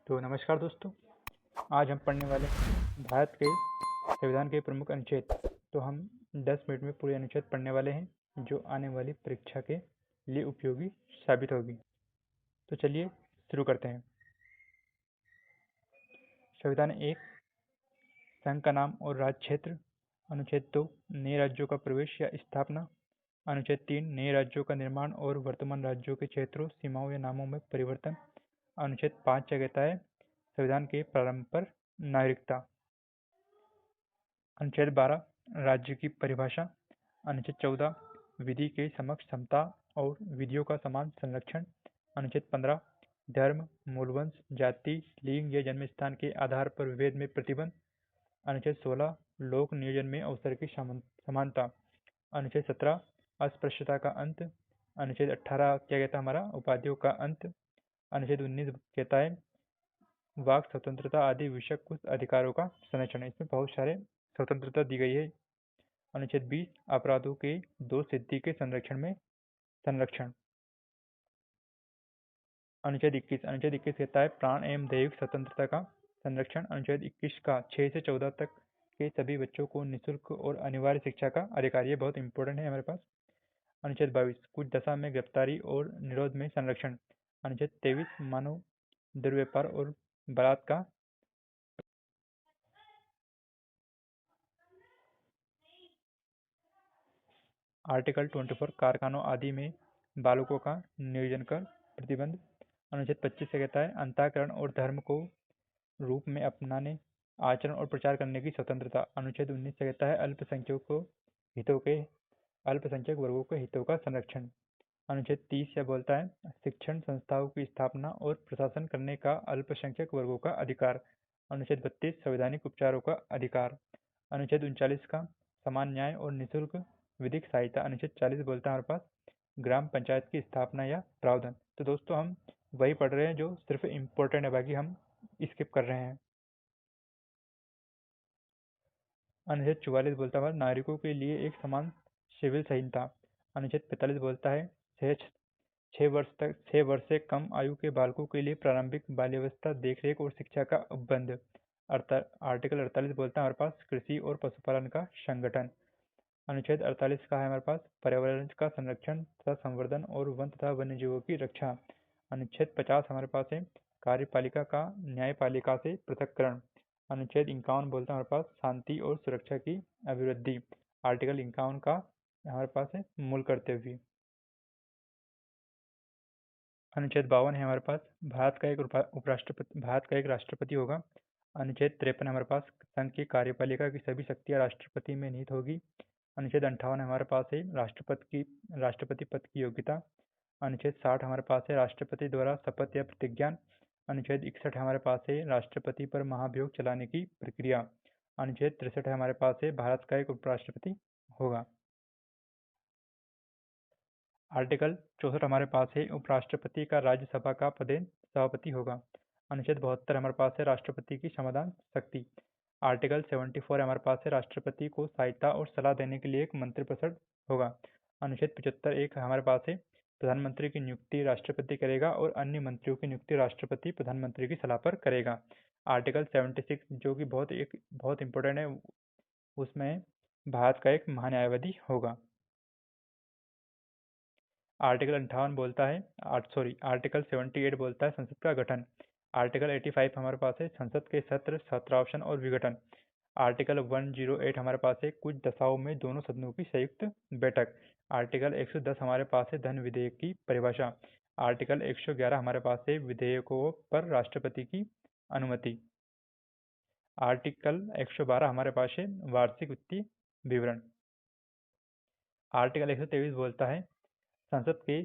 तो नमस्कार दोस्तों। आज हम पढ़ने वाले हैं भारत के संविधान के प्रमुख अनुच्छेद। तो हम 10 मिनट में पूरे अनुच्छेद पढ़ने वाले हैं जो आने वाली परीक्षा के लिए उपयोगी साबित होगी। तो चलिए शुरू करते हैं। संविधान 1 संघ का नाम और राज्य क्षेत्र। अनुच्छेद 2 नए राज्यों का प्रवेश या स्थापना। अनुच्छेद 3 नए राज्यों का निर्माण और वर्तमान राज्यों के क्षेत्रों, सीमाओं या नामों में परिवर्तन। अनुच्छेद 5 क्या कहता है? संविधान के प्रारंभ पर नागरिकता। अनुच्छेद 12 राज्य की परिभाषा। अनुच्छेद 14 विधि के समक्ष समता और विधियों का समान संरक्षण। अनुच्छेद 15 धर्म, मूलवंश, जाति, लिंग या जन्म स्थान के आधार पर विभेद में प्रतिबंध। अनुच्छेद 16 लोक नियोजन में अवसर की समानता। अनुच्छेद 17 अस्पृश्यता का अंत। अनुच्छेद 18 क्या कहता है हमारा? उपाधियों का अंत। अनुच्छेद 19 कहता है वाक स्वतंत्रता आदि विषयक कुछ अधिकारों का संरक्षण। इसमें बहुत सारे स्वतंत्रता दी गई है। अनुच्छेद 20 अपराधों के दोष सिद्धि के संरक्षण। अनुच्छेद 21 कहता है प्राण एवं दैहिक स्वतंत्रता का संरक्षण। अनुच्छेद 21 का 6 से 14 तक के सभी बच्चों को निःशुल्क और अनिवार्य शिक्षा का अधिकार। ये बहुत इंपॉर्टेंट है हमारे पास। अनुच्छेद 22 कुछ दशा में गिरफ्तारी और निरोध में संरक्षण। अनुच्छेद 23 मानव दुर्व्यापार और बलात्कार। आर्टिकल 24 कारखानों आदि में बालकों का नियोजन कर प्रतिबंध। अनुच्छेद 25 से कहता है अंतःकरण और धर्म को रूप में अपनाने, आचरण और प्रचार करने की स्वतंत्रता। अनुच्छेद 19 से कहता है अल्पसंख्यक वर्गों के हितों का संरक्षण। अनुच्छेद 30 यह बोलता है शिक्षण संस्थाओं की स्थापना और प्रशासन करने का अल्पसंख्यक वर्गों का अधिकार। अनुच्छेद 32 संवैधानिक उपचारों का अधिकार। अनुच्छेद 39 का समान न्याय और निःशुल्क विधिक सहायता। अनुच्छेद 40 बोलता है हमारे पास ग्राम पंचायत की स्थापना या प्रावधान। तो दोस्तों हम वही पढ़ रहे हैं जो सिर्फ इम्पोर्टेंट है, बाकी हम स्किप कर रहे हैं। अनुच्छेद 44 बोलता है नागरिकों के लिए एक समान सिविल संहिता। अनुच्छेद 45 बोलता है छह वर्ष से कम आयु के बालकों के लिए प्रारंभिक बाल्यावस्था देखरेख और शिक्षा का उपबंध। आर्टिकल 48 बोलता है हमारे पास कृषि और पशुपालन का संगठन। अनुच्छेद 48 का है हमारे पास पर्यावरण का संरक्षण तथा संवर्धन और वन तथा वन्यजीवों की रक्षा। अनुच्छेद 50 हमारे पास है कार्यपालिका का न्यायपालिका से पृथक्करण। अनुच्छेद 51 बोलता है हमारे पास शांति और सुरक्षा की अभिवृद्धि। आर्टिकल 51 का हमारे पास है मूल कर्तव्य। अनुच्छेद 52 है हमारे पास भारत का एक राष्ट्रपति होगा। अनुच्छेद 53 हमारे पास संघ की कार्यपालिका की सभी शक्तियां राष्ट्रपति में निहित होगी। अनुच्छेद 58 हमारे पास है राष्ट्रपति पद की योग्यता। अनुच्छेद 60 हमारे पास है राष्ट्रपति द्वारा शपथ या प्रतिज्ञान। अनुच्छेद 61 हमारे पास है राष्ट्रपति पर महाभियोग चलाने की प्रक्रिया। अनुच्छेद 63 हमारे पास है भारत का एक उपराष्ट्रपति होगा। आर्टिकल 64 हमारे पास है उपराष्ट्रपति का राज्यसभा का पदेन सभापति होगा। अनुच्छेद 72 हमारे पास है राष्ट्रपति की समाधान शक्ति। आर्टिकल 74 हमारे पास है राष्ट्रपति को सहायता और सलाह देने के लिए एक मंत्रिपरिषद होगा। अनुच्छेद 75 एक हमारे पास है प्रधानमंत्री की नियुक्ति राष्ट्रपति करेगा और अन्य मंत्रियों की नियुक्ति राष्ट्रपति प्रधानमंत्री की सलाह पर करेगा। आर्टिकल 76 जो कि बहुत इंपॉर्टेंट है, उसमें भारत का एक महान्यायवादी होगा। आर्टिकल 78 बोलता है संसद का गठन। आर्टिकल 85 हमारे पास है संसद के सत्र, सत्रावसान और विघटन। आर्टिकल 108 हमारे पास है कुछ दशाओं में दोनों सदनों की संयुक्त बैठक। आर्टिकल 110 हमारे पास है धन विधेयक की परिभाषा। आर्टिकल 111 हमारे पास है विधेयकों पर राष्ट्रपति की अनुमति। आर्टिकल 112 हमारे पास है वार्षिक वित्तीय विवरण। आर्टिकल 123 बोलता है संसद के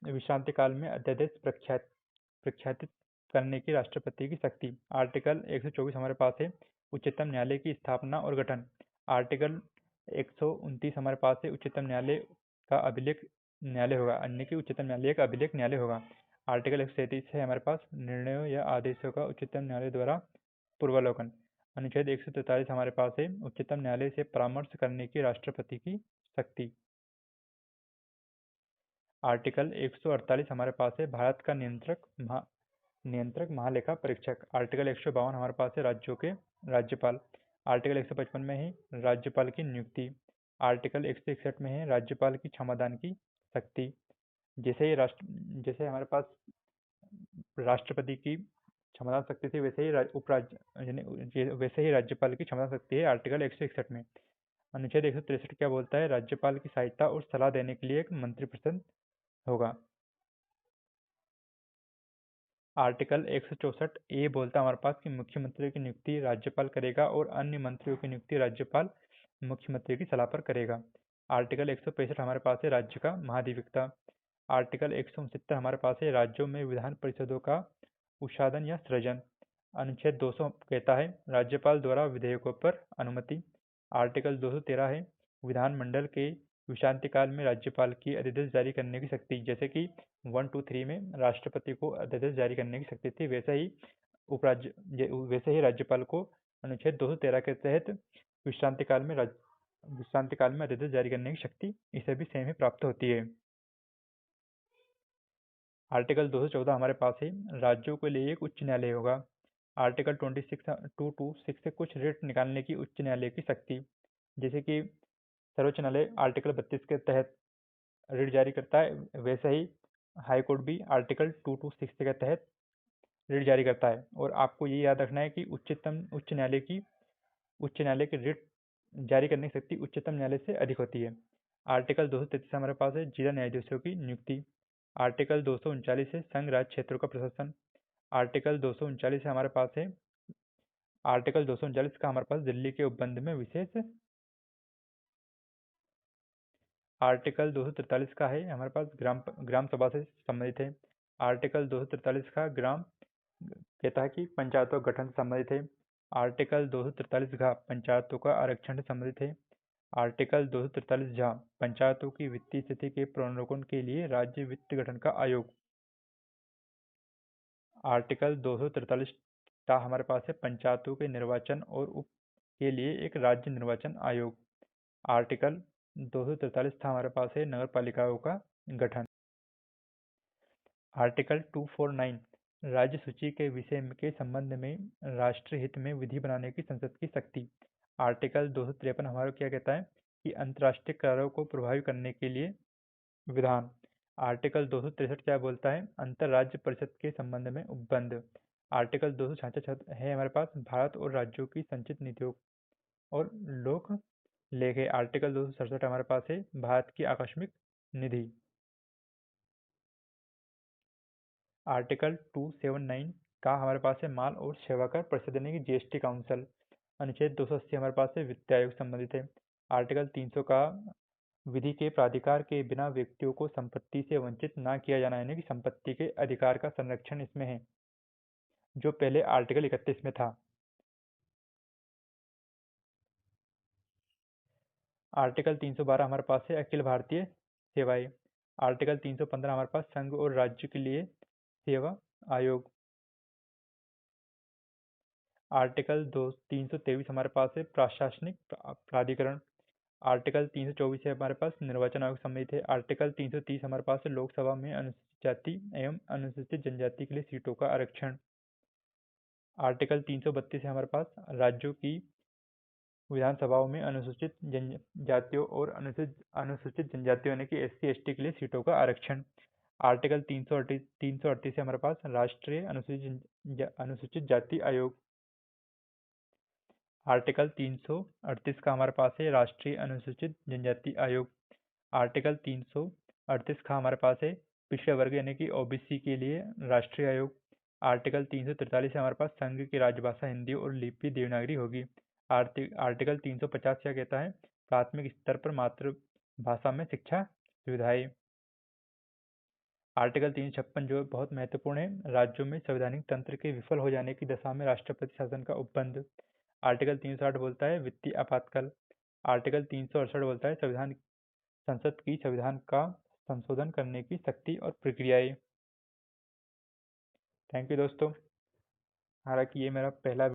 विश्रांति काल में अध्यादेश प्रख्यापित करने की राष्ट्रपति की शक्ति। आर्टिकल 124 हमारे पास है उच्चतम न्यायालय की स्थापना और गठन। आर्टिकल 129 हमारे पास है उच्चतम न्यायालय का अभिलेख न्यायालय होगा, अन्य की उच्चतम न्यायालय का अभिलेख न्यायालय होगा। आर्टिकल 137 है हमारे पास निर्णयों या आदेशों का उच्चतम न्यायालय द्वारा पूर्वावलोकन। अनुच्छेद 143 हमारे पास है उच्चतम न्यायालय से परामर्श करने की राष्ट्रपति की शक्ति। आर्टिकल 148 हमारे पास है भारत का नियंत्रक महालेखा परीक्षक। आर्टिकल 152 हमारे पास है राज्यों के राज्यपाल। आर्टिकल 155 में है राज्यपाल की नियुक्ति। आर्टिकल 161 में है राज्यपाल की क्षमादान की शक्ति। जैसे हमारे पास राष्ट्रपति की क्षमता शक्ति थी, वैसे ही वैसे ही राज्यपाल की क्षमता शक्ति है आर्टिकल 161 में। अनुच्छेद 163 क्या बोलता है? राज्यपाल की सहायता और सलाह देने के लिए एक मंत्रिपरिषद होगा। आर्टिकल 164 ए बोलता है हमारे पास कि मुख्यमंत्री की नियुक्ति राज्यपाल करेगा और अन्य मंत्रियों की नियुक्ति राज्यपाल मुख्यमंत्री की सलाह पर करेगा। आर्टिकल 165 हमारे पास है राज्य का महाधिवक्ता। आर्टिकल 169 हमारे पास है राज्यों में विधान परिषदों का उषादन या सृजन। अनुच्छेद 200 कहता है राज्यपाल द्वारा विधेयकों पर अनुमति। आर्टिकल 213 है विधानमंडल के विश्रांतिकाल में राज्यपाल की अध्यादेश जारी करने की शक्ति। जैसे कि 1, 2, 3 में राष्ट्रपति को अध्यादेश जारी करने की शक्ति थी, वैसे ही राज्यपाल को अनुच्छेद 213 के तहत विश्रांतिकाल में अध्यादेश जारी करने की शक्ति इसे भी सेम ही प्राप्त होती है। आर्टिकल 214 हमारे पास है राज्यों के लिए एक उच्च न्यायालय होगा। आर्टिकल 226 से कुछ रेट निकालने की उच्च न्यायालय की शक्ति। जैसे कि सर्वोच्च न्यायालय आर्टिकल 32 के तहत रिट जारी करता है, वैसे ही हाईकोर्ट भी आर्टिकल 226 के तहत रिट जारी करता है। और आपको ये याद रखना है कि उच्च न्यायालय की रिट जारी करने की शक्ति उच्चतम न्यायालय से अधिक होती है। आर्टिकल 233 हमारे पास है जिला न्यायाधीशों की नियुक्ति। आर्टिकल 239 है संघ राज्य क्षेत्रों का प्रशासन। आर्टिकल 239 से हमारे पास है आर्टिकल 239 का हमारे पास दिल्ली के उपबंध में विशेष। आर्टिकल 243 का है हमारे पास ग्राम सभा से संबंधित है। आर्टिकल 243 का ग्राम कहता है कि पंचायतों का गठन से संबंधित है। आर्टिकल 243 घ पंचायतों का आरक्षण से संबंधित है। आर्टिकल 243 झ पंचायतों की वित्तीय स्थिति के पुनर्लोकन के लिए राज्य वित्त गठन का आयोग। आर्टिकल 243 टा हमारे पास है पंचायतों के निर्वाचन और उप के लिए एक राज्य निर्वाचन आयोग। आर्टिकल 243 था हमारे पास है नगर पालिकाओं का गठन। आर्टिकल 249 राज्य सूची के विषय के संबंध में राष्ट्रीय हित में विधि बनाने की संसद की शक्ति। आर्टिकल 253 हमारा क्या कहता है कि अंतर्राष्ट्रीय करारों को प्रभावी करने के लिए विधान। आर्टिकल 263 क्या बोलता है अंतर्राज्य परिषद के संबंध में उपबंध। आर्टिकल 266 है हमारे पास भारत और राज्यों की संचित नीतियों और लोक लेखे। आर्टिकल 267 हमारे पास है भारत की आकस्मिक निधि। आर्टिकल 279 का हमारे पास है माल और सेवा कर परिषद यानी कि जीएसटी काउंसिल। अनुच्छेद 280 हमारे पास है वित्त आयोग संबंधित है। आर्टिकल 300 का विधि के प्राधिकार के बिना व्यक्तियों को संपत्ति से वंचित न किया जाना यानी कि संपत्ति के अधिकार का संरक्षण इसमें है, जो पहले आर्टिकल 31 में था। आर्टिकल 312 हमारे पास है अखिल भारतीय सेवाएं। आर्टिकल 315 हमारे पास संघ और राज्य के लिए सेवा आयोग। आर्टिकल 323 हमारे पास है प्रशासनिक प्राधिकरण। आर्टिकल 324 है हमारे पास निर्वाचन आयोग सम्मिलित है। आर्टिकल 330 हमारे पास है लोकसभा में अनुसूचित जाति एवं अनुसूचित जनजाति के लिए सीटों का आरक्षण। आर्टिकल 332 है हमारे पास राज्यों की विधानसभाओं में अनुसूचित जनजातियों और अनुसूचित जनजातियों यानी कि SC ST के लिए सीटों का आरक्षण। आर्टिकल 338 है हमारे पास राष्ट्रीय अनुसूचित जाति आयोग। आर्टिकल 338 का हमारे पास है राष्ट्रीय अनुसूचित जनजाति आयोग। आर्टिकल 338 का हमारे पास है पिछड़े वर्ग यानी कि OBC के लिए राष्ट्रीय आयोग। आर्टिकल 343 है हमारे पास संघ की राजभाषा हिंदी और लिपि देवनागरी होगी। आर्टिकल 350 क्या कहता है प्राथमिक स्तर पर मातृभाषा में शिक्षा सुविधाएं। आर्टिकल 356 जो बहुत महत्वपूर्ण है राज्यों में संवैधानिक तंत्र के विफल हो जाने की दशा में राष्ट्रपति शासन का उपबंध। आर्टिकल 360 बोलता है वित्तीय आपातकाल। आर्टिकल 368 बोलता है संसद की संविधान का संशोधन करने की शक्ति और प्रक्रियाएं। थैंक यू दोस्तों। हालांकि ये मेरा पहला